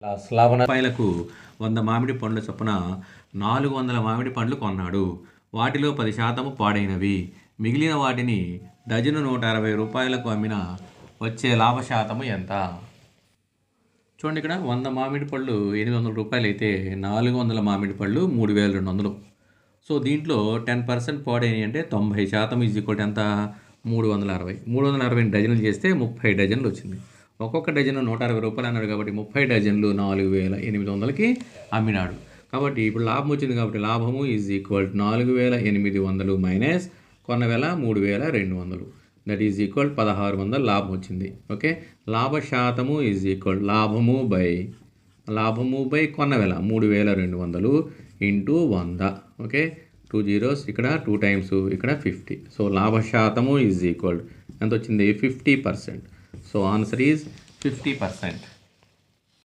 రూపాయలకు 100 మామిడి పండ్ల చొప్పున 400 మామిడి పండ్లు కొన్నాడు. వాటిలో 10% పాడైనవి. మిగిలిన వాటిని డజను 160 రూపాయలకు అమ్మినా వచ్చే లాభ శాతము ఎంత? చూడండి, ఇక్కడ 100 మామిడి పళ్ళు 800 రూపాయలు అయితే 400 మామిడి పళ్ళు 3200. సో దీంట్లో 10% పాడైనవి అంటే 90% ఈజ్ ఈక్వల్ ఎంత? 360. 360 డజన్లు చేస్తే 30 డజన్లు వచ్చింది. ఒక్కొక్క డజను 160 రూపాయలు అన్నాడు కాబట్టి 30 డజన్లు 4800కి అమ్మినాడు. కాబట్టి ఇప్పుడు లాభం వచ్చింది కాబట్టి లాభము ఈజ్ ఈక్వల్ 4800 మైనస్ కొన్న వేల 3200, దట్ ఈజ్ ఈక్వల్ 1600 లాభం వచ్చింది. ఓకే, లాభ శాతము ఈజ్ ఈక్వల్ లాభము బై కొన్న వేల 3200 ఇంటూ 100. ఓకే, 2 zeros ఇక్కడ 2 times ఇక్కడ 50. సో లాభ శాతము ఈజ్ ఈక్వల్ ఎంత వచ్చింది? 50%. So answer is 50%.